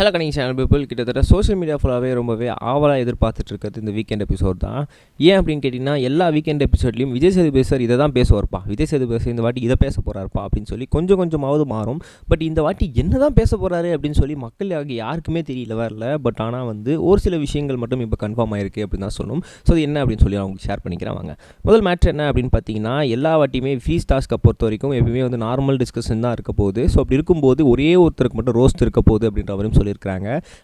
Hello கனிங் channel people, கிட்டத்தட்ட social media ஃபுல்லாகவே ரொம்பவே ஆவலாக எதிர்பார்த்துட்டு இருக்கிறது இந்த வீக்கெண்ட் எபிசோட் தான். ஏன் அப்படின்னு கேட்டிங்கன்னா, எல்லா வீக்கெண்ட் எபிசோட்லையும் விஜய் சேதுபதி சார் இதை தான் பேசுவார்ப்பா, விஜய் சேதுபதி சார் இந்த வாட்டி இதை பேச போகிறாருப்பா அப்படின்னு சொல்லி கொஞ்சமாவது மாறும். பட் இந்த வாட்டி என்ன தான் பேச போகிறாரு அப்படின்னு சொல்லி மக்கள் யாருக்குமே தெரியல வரல. பட் ஆனால் வந்து ஒரு சில விஷயங்கள் மட்டும் இப்போ கன்ஃபார்ம் ஆகிருக்கு அப்படின்னு தான் சொல்லணும். ஸோ அது என்ன அப்படின்னு சொல்லி அவங்க ஷேர் பண்ணிக்கிறாங்க. முதல் மேட்ரு என்ன அப்படின்னு பார்த்தீங்கன்னா, எல்லா வாட்டியுமே ஃபீஸ் டாஸ்க்கை பொறுத்த வரைக்கும் எப்பயுமே வந்து நார்மல் டிஸ்கஷன் தான் இருக்க போகுது. ஸோ அப்படி இருக்கும்போது ஒரே ஒருத்தருக்கு மட்டும் ரோஸ்ட் இருக்க போகுது அப்படின்ற மாதிரியும் சொல்லியிருக்காங்க.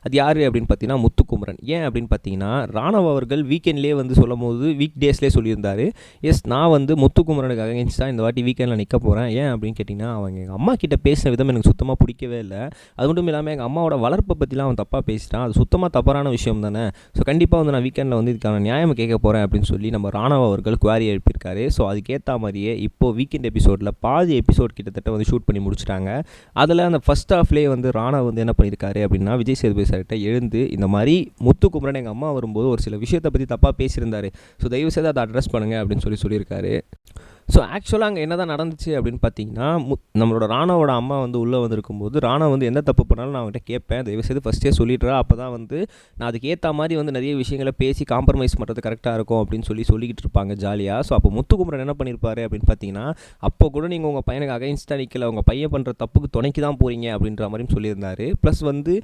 அது யார் அப்படின்னு பார்த்தீங்கன்னா முத்துக்குமரன். ஏன் அப்படின்னு பார்த்தீங்கன்னா, ராணவ் அவர்கள் வீக்கெண்ட்லேயே வந்து சொல்லும் போது வீக் டேஸ்லேயே சொல்லியிருந்தார், எஸ் நான் வந்து முத்துக்குமரனுக்கு அகேன்ஸ்டாக இந்த வாட்டி வீக்கெண்டில் நிற்க போகிறேன். ஏன் அப்படின்னு கேட்டிங்கன்னா, அவங்க எங்கள் அம்மா கிட்ட பேசின விதம் எனக்கு சுத்தமாக பிடிக்கவே இல்லை. அது மட்டும் இல்லாமல் எங்கள் அம்மாவோட வளர்ப்பை பற்றிலாம் அவன் தப்பாக பேசிட்டான். அது சுத்தமாக தவறான விஷயம் தானே. ஸோ கண்டிப்பாக வந்து நான் வீக்கெண்டில் வந்து இதுக்கான நியாயம் கேட்க போகிறேன் அப்படின்னு சொல்லி நம்ம ராணவ் அவர்கள் குவாரி எழுப்பியிருக்காரு. ஸோ அதுக்கேற்ற மாதிரியே இப்போது வீக்கெண்ட் எபிசோடில் பாதி எபிசோட் கிட்டத்தட்ட வந்து ஷூட் பண்ணி முடிச்சிட்டாங்க. அதில் அந்த ஃபர்ஸ்ட் ஹாஃப்லேயே வந்து ராணவ் வந்து என்ன பண்ணியிருக்காரு அப்படின்னா, விஜய் சேதுபதி சார்கிட்ட எழுந்து இந்த மாதிரி முத்துக்குமரன் எங்கள் அம்மா வரும்போது ஒரு சில விஷயத்தை பற்றி தப்பாக பேசியிருந்தார், ஸோ தயவு செய்து அதை அட்ரஸ் பண்ணுங்கள் அப்படின்னு சொல்லியிருக்காரு. ஸோ ஆக்சுவலாக அங்கே என்ன தான் நடந்துச்சு அப்படின்னு பார்த்தீங்கன்னா, நம்மளோட ராணவோட அம்மா வந்து உள்ளே வந்திருக்கும்போது ராணவ் வந்து எந்த தப்பு பண்ணாலும் நான் அவங்ககிட்ட கேட்பேன், தயவுசெய்து ஃபஸ்ட்டே சொல்லிடுறா, அப்போ தான் வந்து நான் அதுக்கு ஏற்ற மாதிரி வந்து நிறைய விஷயங்களை பேசி காம்ப்ரமைஸ் பண்ணுறது கரெக்டாக இருக்கும் அப்படின்னு சொல்லிக்கிட்டு இருப்பாங்க ஜாலியாக. ஸோ அப்போ முத்துக்குமரன் என்ன பண்ணியிருப்பாரு அப்படின்னு பார்த்தீங்கன்னா, அப்போ கூட நீங்கள் உங்கள் பையனுக்கு அகைன்ஸ்டாக நிற்கல, உங்கள் பையன் பண்ணுற தப்புக்கு துணைக்கு தான் போகிறீங்க அப்படின்ற மாதிரியும் சொல்லியிருந்தார். ப்ளஸ் வந்து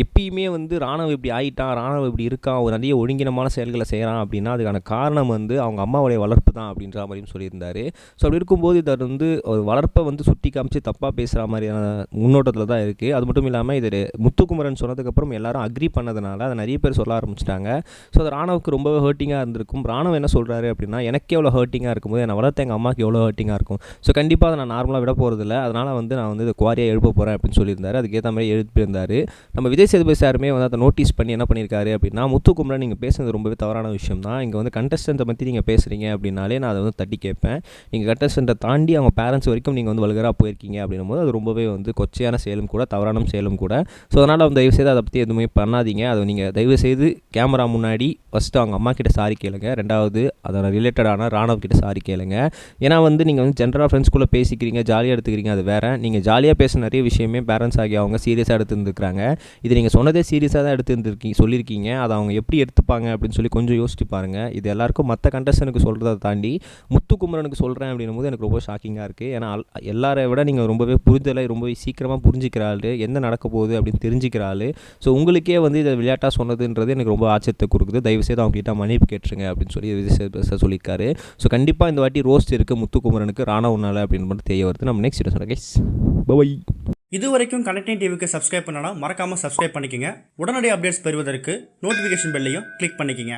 எப்பயுமே வந்து ராணவ் இப்படி ஆகிட்டான், ராணவ் இப்படி இருக்கான், ஒரு நிறைய ஒழுங்கினமான செயல்களை செய்கிறான் அப்படின்னா அதுக்கான காரணம் வந்து அவங்க அம்மாவுடைய வளர்ப்பு தான் அப்படின்ற மாதிரியும் சொல்லியிருந்தார். ஸோ அப்படி இருக்கும்போது இதை வந்து ஒரு வளர்ப்பை வந்து சுட்டி காமிச்சு தப்பாக பேசுகிற மாதிரியான முன்னோட்டத்தில் தான் இருக்குது. அது மட்டும் இல்லாமல் இது முத்துக்குமரன் சொன்னதுக்கப்புறம் எல்லாரும் அக்ரி பண்ணதுனால அதை நிறைய பேர் சொல்ல ஆரம்பிச்சிட்டாங்க. ஸோ அது ராணவுக்கு ரொம்பவே ஹர்ட்டிங்காக இருந்திருக்கும். ராணவ் என்ன சொல்கிறாரு அப்படின்னா, எனக்கு எவ்வளோ ஹர்ட்டிங்காக இருக்கும்போது என்னை வளர்த்த எங்கள் அம்மாவுக்கு எவ்வளோ ஹர்ட்டிங்காக இருக்கும். ஸோ கண்டிப்பாக அதை நான் நார்மலாக விட போகிறதில்ல, அதனால் வந்து நான் வந்து இதை குவாரியாக எழுப்ப போகிறேன் அப்படின்னு சொல்லியிருந்தார். அதுக்கேற்ற மாதிரி எழுப்பியிருந்தார். நம்ம விஜய் சேதுபதி சாருமே வந்து அதை நோட்டீஸ் பண்ணி என்ன பண்ணியிருக்காரு அப்படின்னா, முத்துக்குமரன் நீங்கள் பேசுறது ரொம்பவே தவறான விஷயம் தான், இங்கே வந்து கண்டஸ்டன்ட்டை பற்றி நீங்கள் பேசுகிறீங்க அப்படின்னாலே நான் அதை வந்து தட்டி கேட்பேன். நீங்கள் கண்டஸ்டன்ட்டை தாண்டி அவங்க பேரண்ட்ஸ் வரைக்கும் நீங்கள் வந்து வல்கராக போயிருக்கீங்க அப்படின்னும் போது அது ரொம்பவே வந்து கொச்சையான செயலும் கூட, தவறான செயலும் கூட. ஸோ அதனால் அவங்க தயவுசெய்து அதை பற்றி எதுவுமே பண்ணாதீங்க. அதை நீங்கள் தயவுசெய்து கேமரா முன்னாடி ஃபஸ்ட்டு அவங்க அம்மா கிட்ட சாரி கேளுங்க, ரெண்டாவது அதோட ரிலேட்டடான ராணவ் கிட்ட சாரி கேளுங்க. ஏன்னா வந்து நீங்கள் வந்து ஜென்ரலாக ஃப்ரெண்ட்ஸ்குள்ளே பேசிக்கிறீங்க, ஜாலியாக எடுத்துக்கிறீங்க, அது வேறு. நீங்கள் ஜாலியாக பேச நிறைய விஷயமே பேரண்ட்ஸ் ஆகி அவங்க சீரியஸாக எடுத்துருந்துருக்காங்க. இது நீங்கள் சொன்னதே சீரியஸாக தான் எடுத்துருந்துருக்கீங்க சொல்லியிருக்கீங்க. அதை அவங்க எப்படி எடுத்துப்பாங்க அப்படின்னு சொல்லி கொஞ்சம் யோசிச்சு பாருங்கள். இது எல்லாருக்கும் மற்ற கண்டஸ்டனுக்கு சொல்கிறத தாண்டி முத்துக்குமரனுக்கு சொல்கிறேன் அப்படின்னும் போது எனக்கு ரொம்ப ஷாக்கிங்காக இருக்குது. ஏன்னா எல்லாரை விட நீங்கள் ரொம்பவே புரிதலை ரொம்பவே சீக்கிரமாக புரிஞ்சிக்கிற ஆள், என்ன நடக்க போகுது அப்படின்னு தெரிஞ்சிக்கிற ஆள். ஸோ உங்களுக்கே வந்து இதை விளையாட்டாக சொன்னதுன்றது எனக்கு ரொம்ப ஆச்சரியத்தை கொடுக்குது. தயவுசெய்து அவங்க கிட்ட மன்னிப்பு கேட்டுருங்க அப்படின்னு சொல்லி விஜய் சேதுபதி சொல்லியிருக்காரு. ஸோ கண்டிப்பாக இந்த வாட்டி ரோஸ்ட் இருக்குது முத்துக்குமரனுக்கு ராணவனால அப்படின்னு மட்டும் தெரிய வருது. நம்ம நெக்ஸ்ட் வீடியோ கைஸ் பை. இது வரைக்கும் கனெக்டிங் டிவிக்கு சப்ஸ்கிரைப் பண்ணனா மறக்காமல் சப்ஸ்கிரைப் பண்ணிக்கங்க. உடனடி அப்டேட்ஸ் பெறுவதற்கு நோட்டிஃபிகேஷன் பெல்லையும் கிளிக் பண்ணிக்கங்க.